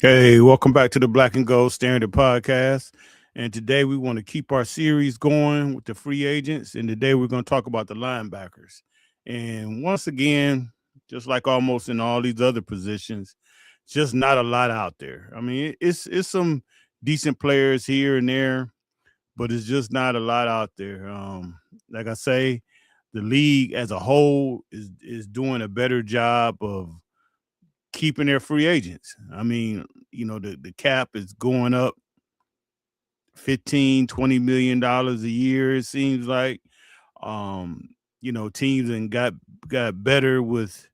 Hey, welcome back to the Black and Gold Standard Podcast. And today we want to keep our series going with the free agents. And today we're going to talk about the linebackers. And once again, just like almost in all these other positions, just not a lot out there. I mean, it's some decent players here and there, but it's just not a lot out there. Like I say, the league as a whole is doing a better job of keeping their free agents. I mean, the cap is going up 15, $20 million a year, it seems like. Um, teams and got better with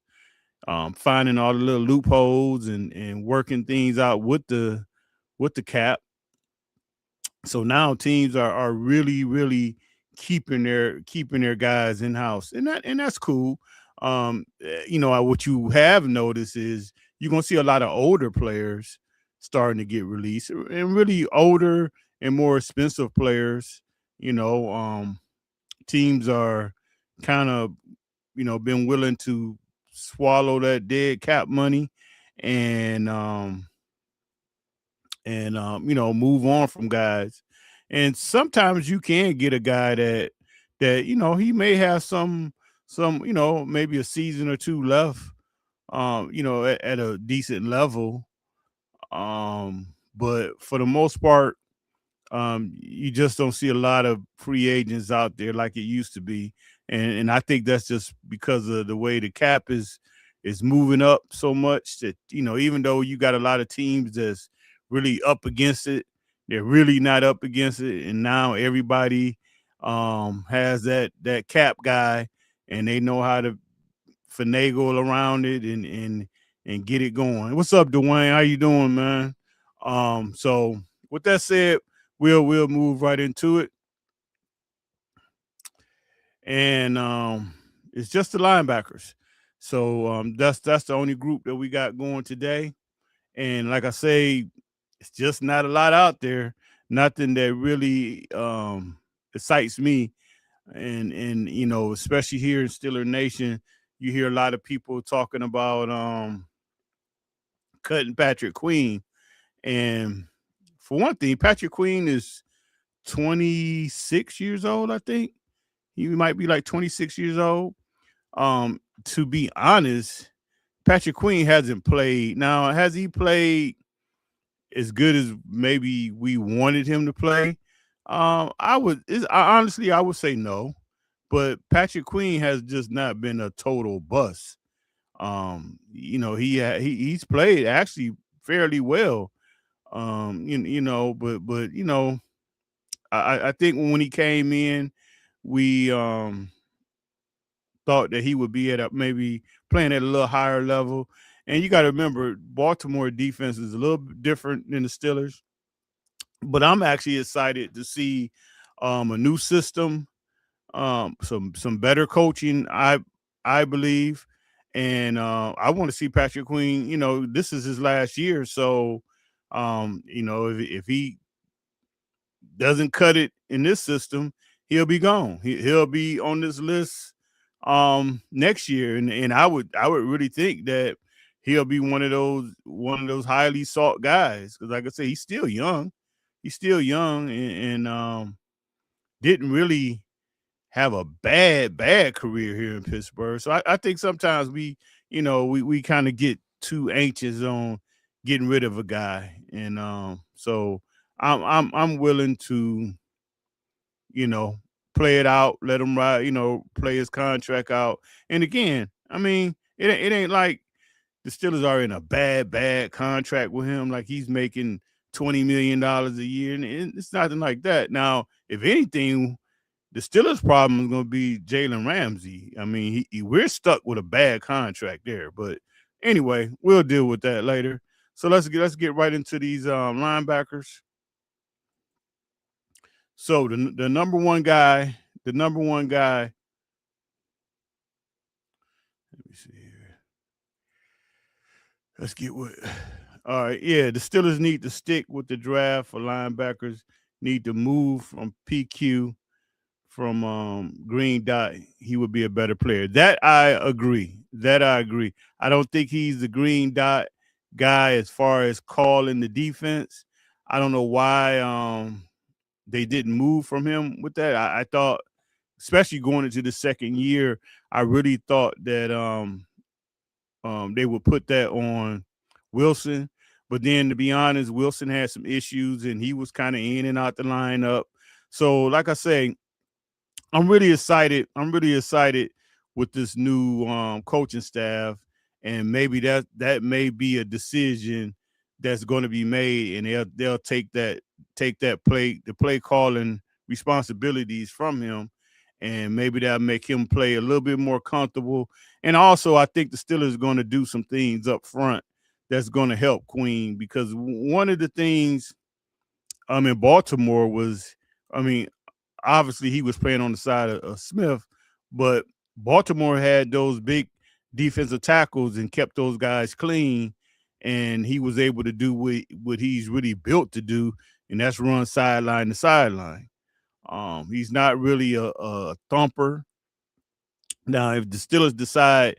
finding all the little loopholes and working things out with the cap. So now teams are really, really keeping their guys in house. And that's cool. What you have noticed is you're gonna see a lot of older players starting to get released, and really older and more expensive players. You know, teams are kind of been willing to swallow that dead cap money and move on from guys. And sometimes you can get a guy that he may have some maybe a season or two left, at a decent level. But for the most part, you just don't see a lot of free agents out there like it used to be. And I think that's just because of the way the cap is moving up so much that even though you got a lot of teams that's really up against it, they're really not up against it. And now everybody has that cap guy, and they know how to finagle around it and get it going. What's up, Dwayne? How you doing, man? So with that said, we'll move right into it. And it's just the linebackers. So that's the only group that we got going today. And like I say, it's just not a lot out there. Nothing that really excites me. And especially here in Steeler Nation, you hear a lot of people talking about cutting Patrick Queen. And for one thing, Patrick Queen is 26 years old, I think. He might be like 26 years old. To be honest, Patrick Queen hasn't played. Now, has he played as good as maybe we wanted him to play? Honestly, I would say no. But Patrick Queen has just not been a total bust. He's played actually fairly well. But I think when he came in, we thought that he would be at maybe playing at a little higher level. And you got to remember, Baltimore defense is a little bit different than the Steelers. But I'm actually excited to see a new system, some better coaching. I believe, and I want to see Patrick Queen. This is his last year, so if he doesn't cut it in this system, he'll be gone. He'll be on this list next year, and I would really think that he'll be one of those highly sought guys, because like I said, he's still young. He's still young, and didn't really have a bad career here in Pittsburgh. So I think sometimes we kind of get too anxious on getting rid of a guy, and so I'm willing to you know play it out, let him ride, play his contract out. And again, I mean, it ain't like the Steelers are in a bad contract with him, like he's making $20 million a year, and it's nothing like that. Now, if anything, the Steelers' problem is going to be Jalen Ramsey. I mean, we're stuck with a bad contract there. But anyway, we'll deal with that later. So let's get right into these linebackers. So the number one guy. Let me see here. Let's get with. All right, yeah, the Steelers need to stick with the draft for linebackers. Need to move from PQ from Green Dot. He would be a better player. That I agree. I don't think he's the Green Dot guy as far as calling the defense. I don't know why they didn't move from him with that. I thought, especially going into the second year, I really thought that they would put that on Wilson. But then, to be honest, Wilson had some issues, and he was kind of in and out the lineup. So, like I say, I'm really excited. I'm really excited with this new coaching staff, and maybe that may be a decision that's going to be made, and they'll take that play calling responsibilities from him, and maybe that'll make him play a little bit more comfortable. And also, I think the Steelers are going to do some things up front that's going to help Queen, because one of the things in Baltimore was, I mean, obviously he was playing on the side of Smith, but Baltimore had those big defensive tackles and kept those guys clean, and he was able to do what he's really built to do, and that's run sideline to sideline. He's not really a thumper. Now, if the Steelers decide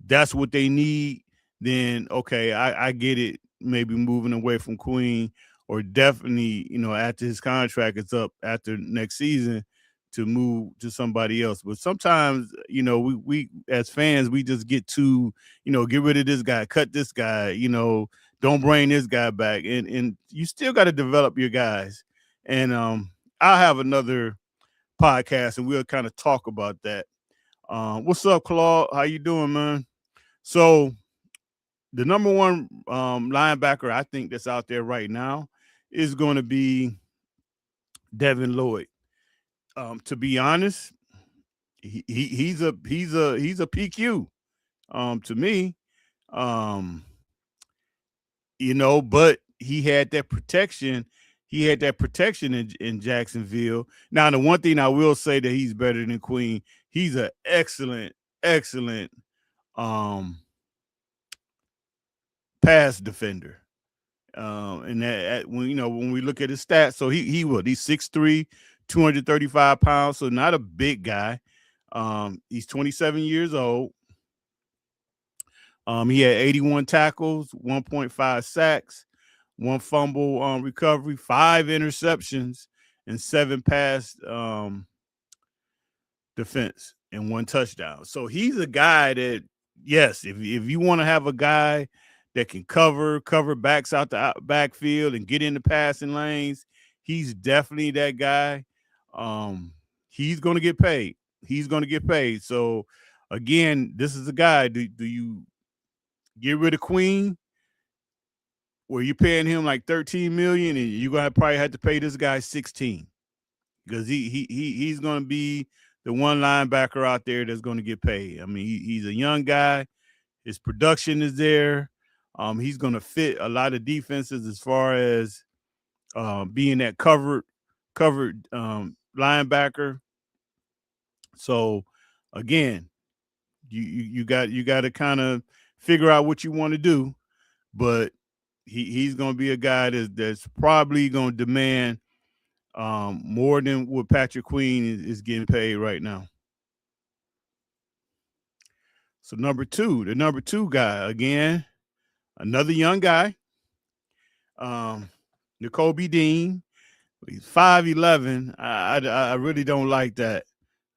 that's what they need, then okay, I get it. Maybe moving away from Queen, or definitely, after his contract is up after next season, to move to somebody else. But sometimes, we as fans, we just get too, get rid of this guy, cut this guy, don't bring this guy back, and you still got to develop your guys. And I'll have another podcast, and we'll kind of talk about that. What's up, Claude? How you doing, man? So the number one linebacker I think that's out there right now is going to be Devin Lloyd. To be honest, he's a PQ to me. Um, but he had that protection. He had that protection in Jacksonville. Now, the one thing I will say that he's better than Queen, he's an excellent um, pass defender. And that when we look at his stats, so he's 6'3", 235 pounds, so not a big guy. He's 27 years old. He had 81 tackles, 1.5 sacks, one fumble recovery, 5 interceptions, and 7 pass defense, and 1 touchdown. So he's a guy that, yes, if you want to have a guy that can cover backs out the backfield and get in the passing lanes, he's definitely that guy. He's going to get paid. He's going to get paid. So again, this is a guy. Do you get rid of Queen, where you're paying him like 13 million, and you're gonna probably have to pay this guy 16, because he's gonna be the one linebacker out there that's gonna get paid. I mean, he's a young guy. His production is there. He's gonna fit a lot of defenses as far as being that covered linebacker. So again, you got to kind of figure out what you want to do, but he's going to be a guy that's probably going to demand more than what Patrick Queen is getting paid right now. So the number two guy, again, another young guy, N'Kobe Dean. He's 5'11". I really don't like that.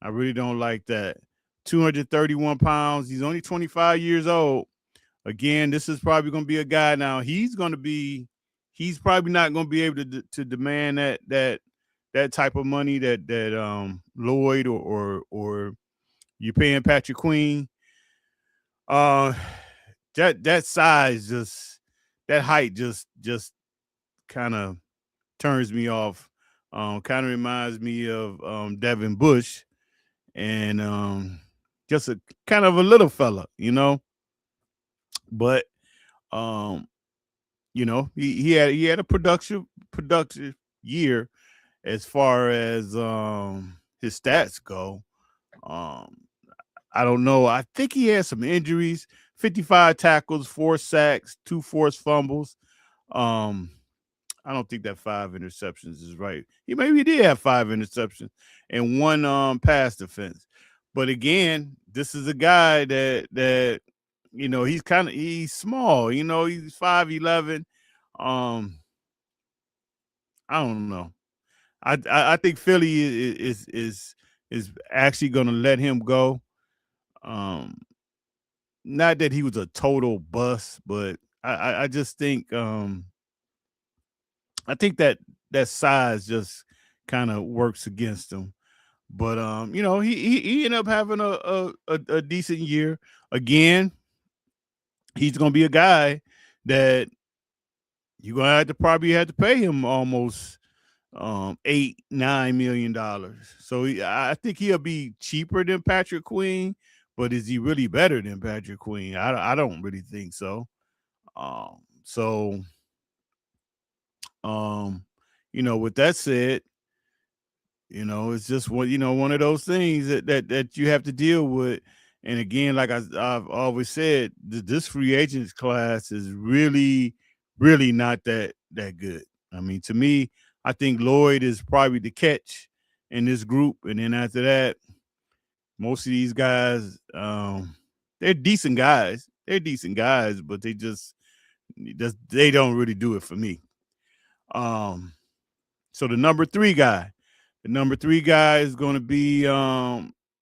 I really don't like that. 231 pounds. He's only 25 years old. Again, this is probably going to be a guy now. He's probably not going to be able to demand that type of money that Lloyd or you're paying Patrick Queen. That size, that height just kind of turns me off. Kind of reminds me of Devin Bush, and just a kind of a little fella, But he had a productive year as far as his stats go. I don't know. I think he had some injuries. 55 tackles, 4 sacks, 2 forced fumbles. I don't think that 5 interceptions is right. He did have 5 interceptions and 1 pass defense. But again, this is a guy that he's small. He's 5'11". Um, I don't know. I think Philly is actually going to let him go. Um, Not that he was a total bust, but I just think I think that size just kind of works against him. But he ended up having a decent year. Again, he's gonna be a guy that you're gonna have to probably have to pay him almost $8-9 million. So I think he'll be cheaper than Patrick Queen, but is he really better than Patrick Queen? I don't really think so. So um, with that said, it's just one of those things that you have to deal with. And again, like I've always said, this free agents class is really, really not that good. I mean, to me, I think Lloyd is probably the catch in this group, and then after that, most of these guys, they're decent guys. They're decent guys, but they don't really do it for me. Um, so the number three guy is going to be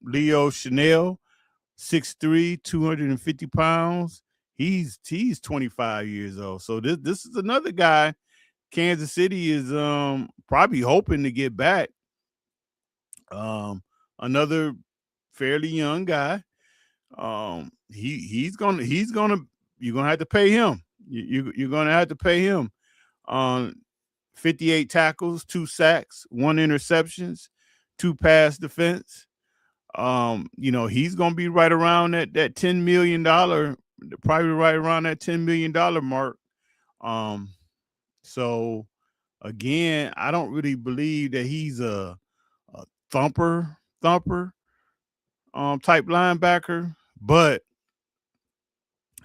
Leo Chanel, 6'3", 250 pounds. He's 25 years old. So this is another guy Kansas City is probably hoping to get back. Another fairly young guy. He's gonna you're gonna have to pay him. You're gonna have to pay him. 58 tackles, 2 sacks, 1 interceptions, 2 pass defense. He's gonna be right around that $10 million, probably right around that $10 million mark. Um, so again, I don't really believe that he's a thumper type linebacker, but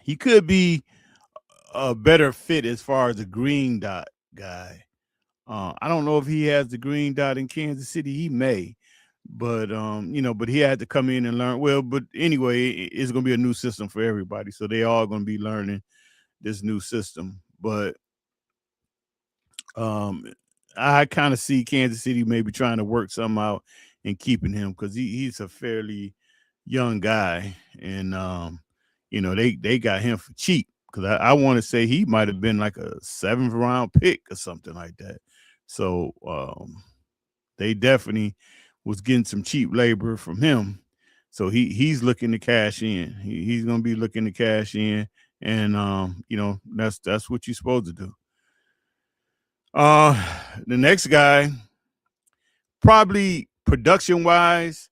he could be a better fit as far as the green dot guy. I don't know if he has the green dot in Kansas City. He may, but but he had to come in and learn. Well, but anyway, it's going to be a new system for everybody, so they all going to be learning this new system. But um, I kind of see Kansas City maybe trying to work something out and keeping him because he's a fairly young guy, and they got him for cheap because I want to say he might have been like a 7th round pick or something like that. So they definitely was getting some cheap labor from him. So he's looking to cash in. He's going to be looking to cash in, and that's what you're supposed to do. The next guy, probably production wise,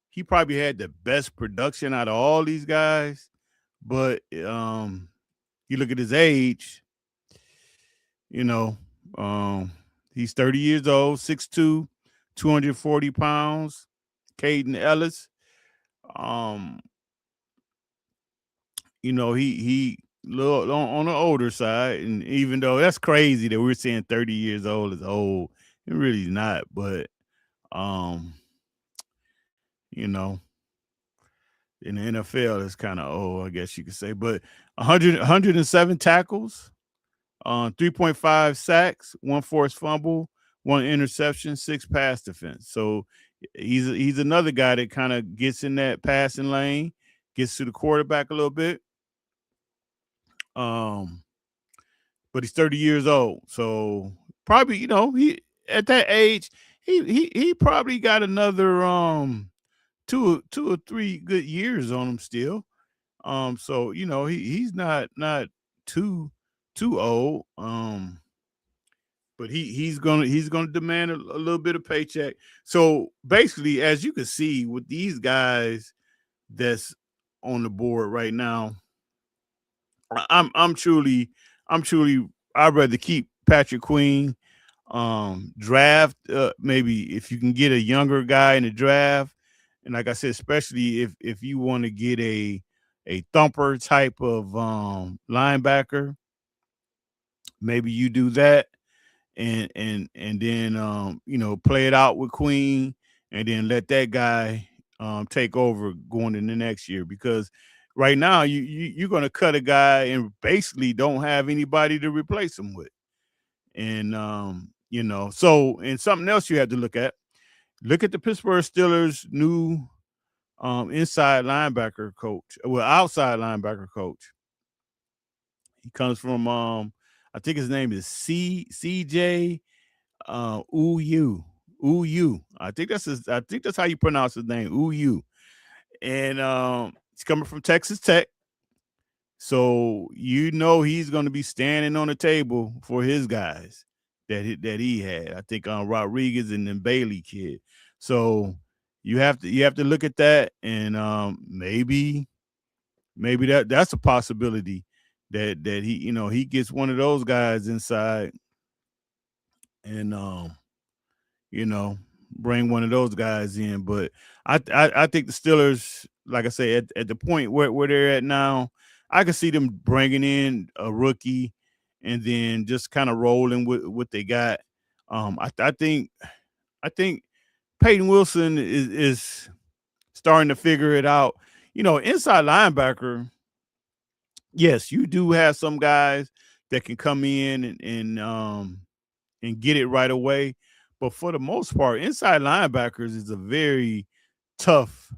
he probably had the best production out of all these guys. But you look at his age, you know, he's 30 years old, 6'2", 240 pounds. Caden Ellis. Um, he little on the older side, and even though that's crazy that we're saying 30 years old is old, it really is not. But um, you know, in the NFL, it's kind of old, I guess you could say. But 107 tackles, 3.5 sacks, 1 forced fumble, 1 interception, 6 pass defense. So he's another guy that kind of gets in that passing lane, gets to the quarterback a little bit. Um, but he's 30 years old, so probably he at that age he probably got another two or three good years on him still. So he's not too old. But he's gonna demand a little bit of paycheck. So basically, as you can see with these guys that's on the board right now, I'm truly I'd rather keep Patrick Queen. Draft maybe if you can get a younger guy in the draft, and like I said, especially if you want to get a thumper type of linebacker, maybe you do that, and then play it out with Queen, and then let that guy take over going in the next year because Right now, you're going to cut a guy and basically don't have anybody to replace him with. And so and something else you have to look at. Look at the Pittsburgh Steelers' new inside linebacker coach, well, outside linebacker coach. He comes from I think his name is CJ Uyu. Uyu. I think that's how you pronounce his name. Uyu. And he's coming from Texas Tech. So he's going to be standing on the table for his guys that he had. I think Rodriguez and then Bailey kid. So you have to look at that, and maybe that's a possibility that he gets one of those guys inside, and you know bring one of those guys in. But I think the Steelers, like I say, at the point where they're at now, I can see them bringing in a rookie and then just kind of rolling with what they got. I think Peyton Wilson is starting to figure it out. Inside linebacker, yes, you do have some guys that can come in and get it right away. But for the most part, inside linebackers is a very tough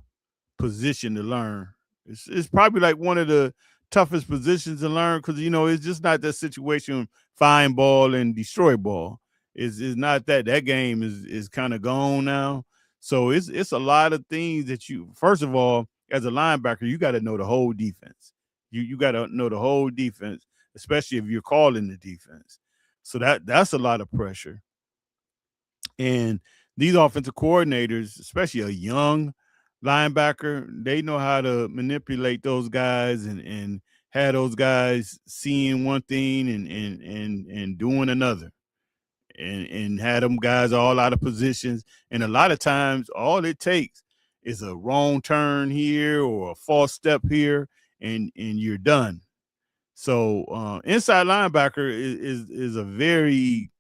position to learn. It's probably like one of the toughest positions to learn because it's just not that situation find ball and destroy ball. It's not that game is kind of gone now. So it's a lot of things that you first of all as a linebacker you got to know the whole defense. You got to know the whole defense, especially if you're calling the defense. So that's a lot of pressure. And these offensive coordinators, especially a young linebacker, they know how to manipulate those guys and have those guys seeing one thing and doing another. And had them guys all out of positions. And a lot of times all it takes is a wrong turn here or a false step here and you're done. So inside linebacker is a very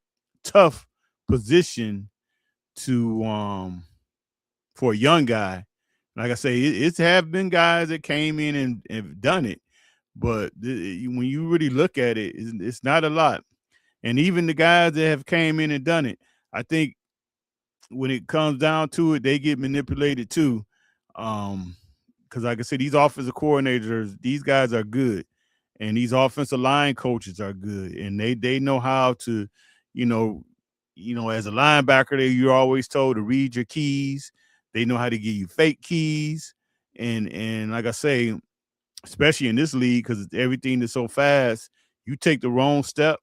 tough position to for a young guy. Like I say, it's have been guys that came in and have done it, but when you really look at it, it's not a lot. And even the guys that have came in and done it, I think when it comes down to it, they get manipulated too. Because like I said, these offensive coordinators, these guys are good, and these offensive line coaches are good, and they know how to, you know, as a linebacker, you're always told to read your keys. They know how to give you fake keys, and like I say, especially in this league, because everything is so fast, you take the wrong step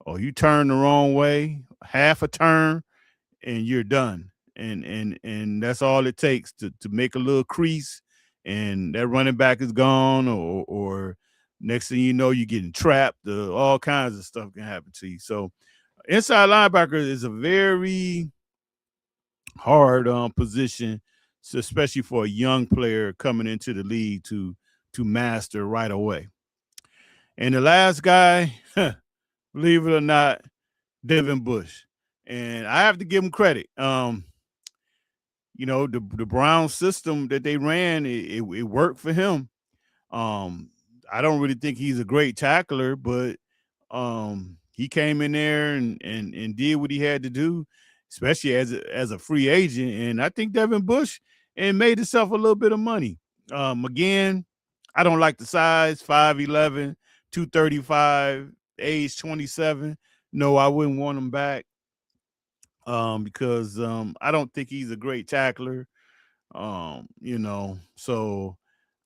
or you turn the wrong way, half a turn, and you're done. And that's all it takes to make a little crease, and that running back is gone, or next thing you know, you're getting trapped. All kinds of stuff can happen to you. So inside linebacker is a very hard position, so especially for a young player coming into the league to master right away. And the last guy, believe it or not, Devin Bush. And I have to give him credit. The Brown system that they ran, it worked for him. Um, I don't really think he's a great tackler, but he came in there and did what he had to do, especially as a free agent. And I think Devin Bush and made himself a little bit of money. Again, I don't like the size, 5'11", 235, age 27. No, I wouldn't want him back because I don't think he's a great tackler. So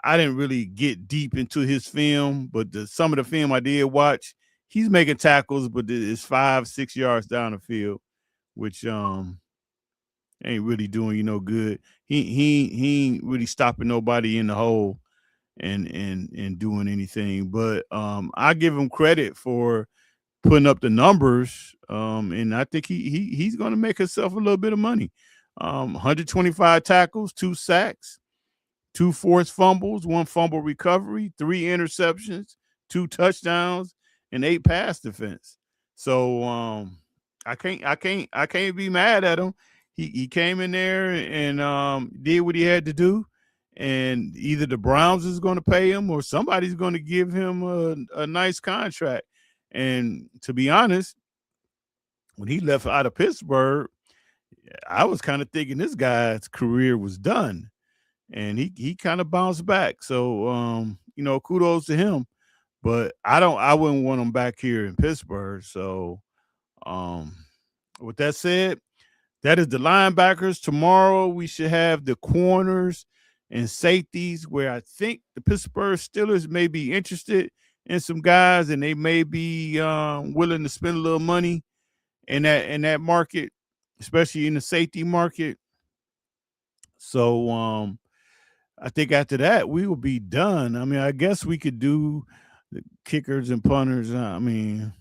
I didn't really get deep into his film, but some of the film I did watch, he's making tackles, but it's 5-6 yards down the field, which ain't really doing you no good. He ain't really stopping nobody in the hole and doing anything. But I give him credit for putting up the numbers, and I think he's going to make himself a little bit of money. 125 tackles, 2 sacks, 2 forced fumbles, 1 fumble recovery, 3 interceptions, 2 touchdowns, and 8 pass defense. So I can't be mad at him. He came in there and did what he had to do, and either the Browns is going to pay him or somebody's going to give him a nice contract. And to be honest, when he left out of Pittsburgh, I was kind of thinking this guy's career was done, and he kind of bounced back. So kudos to him. But I wouldn't want him back here in Pittsburgh. So um, with that said, that is the linebackers. Tomorrow we should have the corners and safeties, where I think the Pittsburgh Steelers may be interested in some guys, and they may be willing to spend a little money in that market, especially in the safety market. So I think after that we will be done. I mean, I guess we could do the kickers and punters. I mean,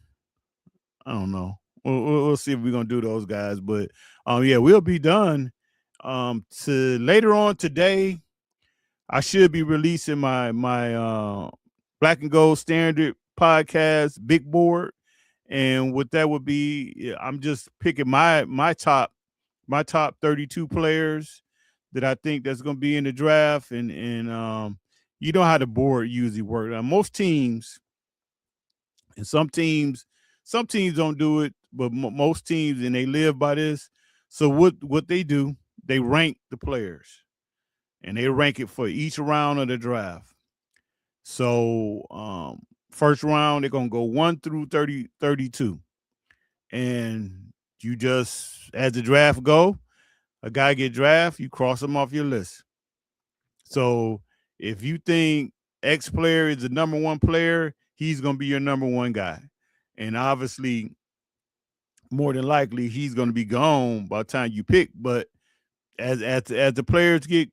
I don't know. We'll see if we're gonna do those guys, but yeah, we'll be done. To later on today, I should be releasing my Black and Gold Standard podcast, Big Board, and what that would be, I'm just picking my top 32 players that I think that's going to be in the draft, and you know how the board usually works. Most teams, and some teams don't do it, but most teams, and they live by this. So what they do, they rank the players, and they rank it for each round of the draft. So first round, they're gonna go 1 through 32. And you just, as the draft go, a guy get drafted, you cross him off your list. So if you think X player is the number one player, he's gonna be your number one guy. And obviously, more than likely, he's gonna be gone by the time you pick. But as the players get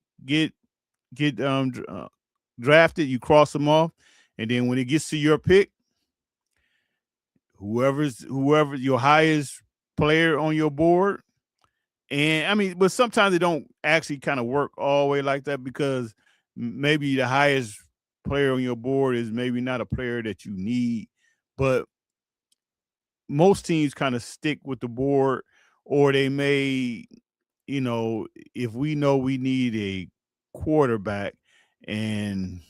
drafted, you cross them off, and then when it gets to your pick, whoever your highest player on your board. And I mean, but sometimes it don't actually kind of work all the way like that, because maybe the highest player on your board is maybe not a player that you need. But most teams kind of stick with the board, or they may, if we know we need a quarterback, and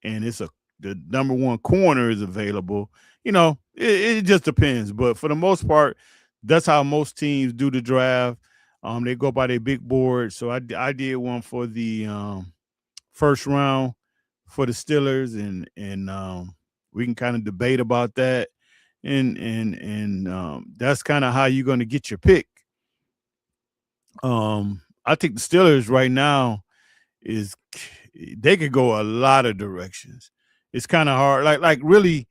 it's the number one corner is available, it just depends. But for the most part, that's how most teams do the draft. They go by their big board. So I did one for the first round for the Steelers, and we can kind of debate about that, and that's kind of how you're going to get your pick. I think the Steelers right now is, they could go a lot of directions. It's kind of hard. Like really,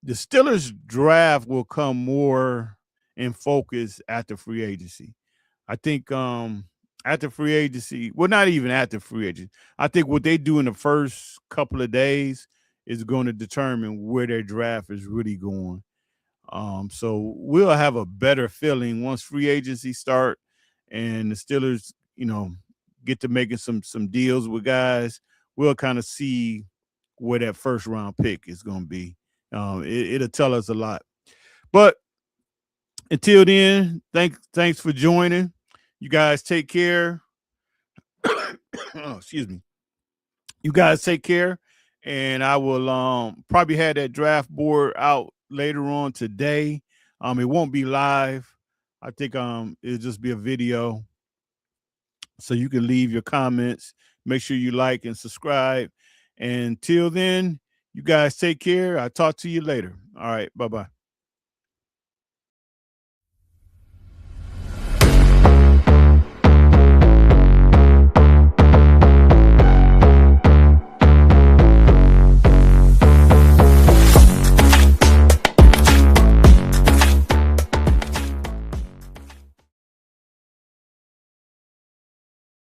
the Steelers draft will come more in focus after free agency. I think after free agency, well, not even after free agency. I think what they do in the first couple of days is going to determine where their draft is really going. So we'll have a better feeling once free agency start and the Steelers, get to making some deals with guys. We'll kind of see where that first round pick is going to be. It'll tell us a lot. But until then, thanks for joining. You guys take care. Oh, excuse me. You guys take care, and I will probably have that draft board out later on today. It won't be live. I think it'll just be a video, so you can leave your comments. Make sure you like and subscribe. And until then, you guys take care. I'll talk to you later. All right. Bye-bye.